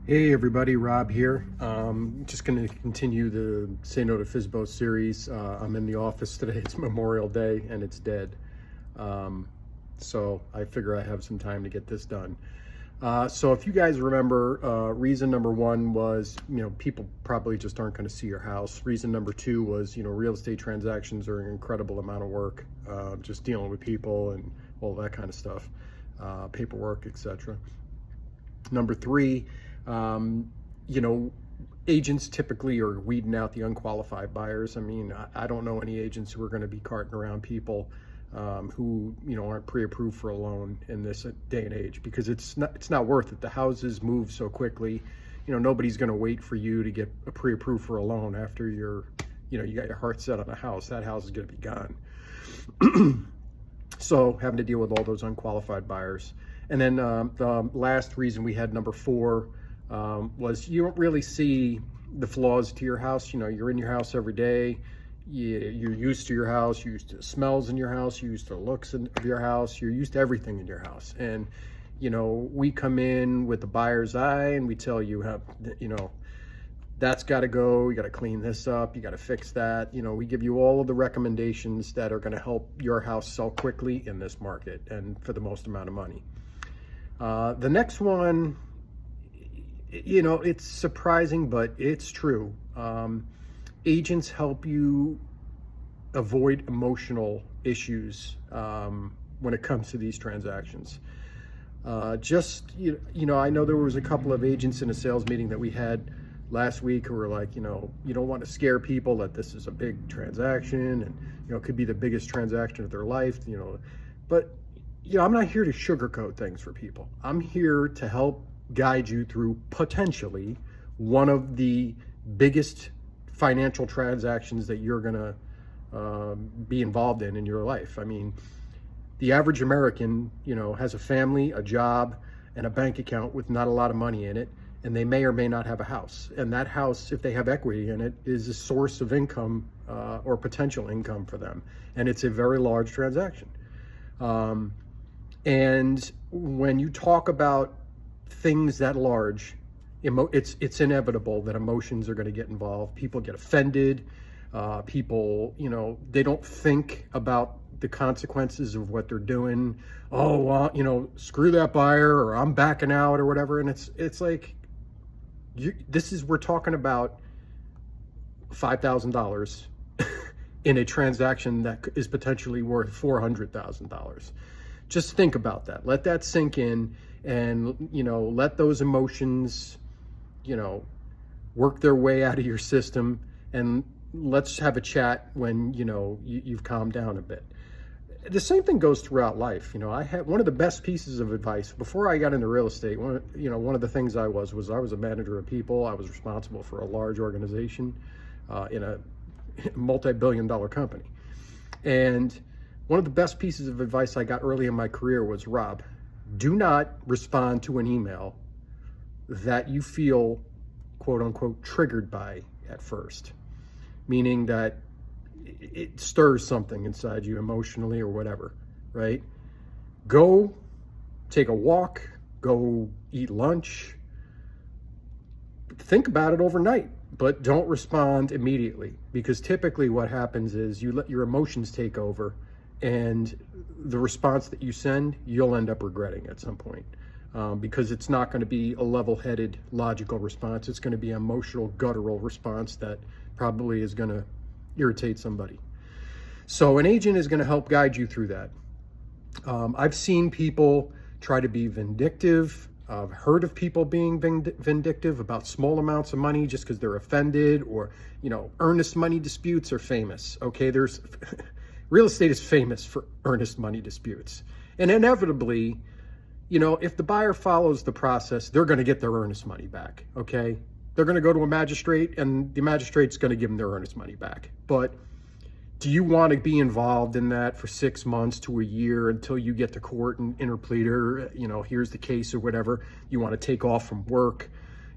Hey everybody, Rob here. Just going to continue the Say No to FSBO series. I'm in the office today. It's Memorial Day and it's dead. So I figure I have some time to get this done. So if you guys remember, reason number one was, people probably just aren't going to see your house. Reason number two was, real estate transactions are an incredible amount of work, just dealing with people and all that kind of stuff, paperwork, etc. Number three, agents typically are weeding out the unqualified buyers. I mean, I don't know any agents who are going to be carting around people who aren't pre-approved for a loan in this day and age, because it's not worth it. The houses move so quickly. Nobody's going to wait for you to get a pre-approved for a loan after you got your heart set on a house. That house is going to be gone. So having to deal with all those unqualified buyers. And then the last reason we had number four was you don't really see the flaws to your house. You're in your house every day. You're used to your house. You're used to the smells in your house. You're used to the looks of your house. You're used to everything in your house. And, we come in with the buyer's eye and we tell you how, that's got to go. You got to clean this up. You got to fix that. We give you all of the recommendations that are going to help your house sell quickly in this market and for the most amount of money. The next one, it's surprising, but it's true. Agents help you avoid emotional issues when it comes to these transactions. I know there was a couple of agents in a sales meeting that we had last week who were like, you don't want to scare people that this is a big transaction and, it could be the biggest transaction of their life, but I'm not here to sugarcoat things for people. I'm here to help guide you through potentially one of the biggest financial transactions that you're going to be involved in your life. I mean, the average American, has a family, a job, and a bank account with not a lot of money in it, and they may or may not have a house. And that house, if they have equity in it, is a source of income or potential income for them. And it's a very large transaction. And when you talk about things that large, it's inevitable that emotions are going to get involved. People get offended. People, they don't think about the consequences of what they're doing. Oh, well, screw that buyer, or I'm backing out, or whatever. And it's like, we're talking about $5,000 in a transaction that is potentially worth $400,000. Just think about that. Let that sink in, and let those emotions work their way out of your system, and let's have a chat when you've calmed down a bit. The same thing goes throughout life. I had one of the best pieces of advice before I got into real estate. One of the things I was a manager of people. I was responsible for a large organization in a multi-billion-dollar company. And one of the best pieces of advice I got early in my career was, Rob, do not respond to an email that you feel, quote unquote, triggered by at first. Meaning that it stirs something inside you emotionally or whatever, right? Go take a walk, go eat lunch, think about it overnight, but don't respond immediately, because typically what happens is you let your emotions take over, and the response that you send, you'll end up regretting at some point, because it's not going to be a level-headed, logical response. It's going to be an emotional, guttural response that probably is going to irritate somebody. So an agent is going to help guide you through that. I've seen people try to be vindictive. I've heard of people being vindictive about small amounts of money just because they're offended, or, earnest money disputes are famous. Okay, real estate is famous for earnest money disputes. And inevitably, if the buyer follows the process, they're going to get their earnest money back, okay? They're going to go to a magistrate, and the magistrate's going to give them their earnest money back. But do you want to be involved in that for 6 months to a year until you get to court and interpleader, here's the case or whatever? You want to take off from work?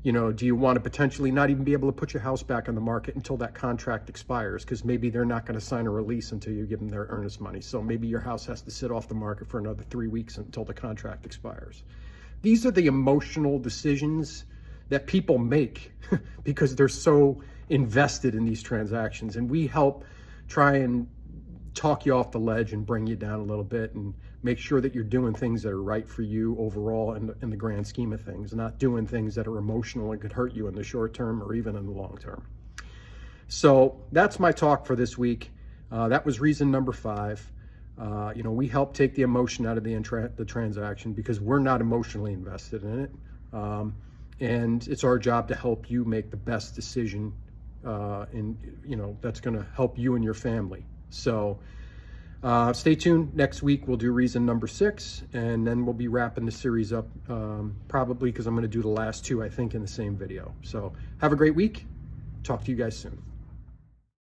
Do you want to potentially not even be able to put your house back on the market until that contract expires? Because maybe they're not going to sign a release until you give them their earnest money. So maybe your house has to sit off the market for another 3 weeks until the contract expires. These are the emotional decisions that people make because they're so invested in these transactions. And we help try and talk you off the ledge and bring you down a little bit and make sure that you're doing things that are right for you overall in the grand scheme of things, not doing things that are emotional and could hurt you in the short term or even in the long term. So that's my talk for this week. That was reason number 5. We help take the emotion out of the transaction because we're not emotionally invested in it. And it's our job to help you make the best decision that's going to help you and your family. So stay tuned. Next week we'll do reason number 6, and then we'll be wrapping the series up, probably because I'm going to do the last 2, I think, in the same video. So have a great week. Talk to you guys soon.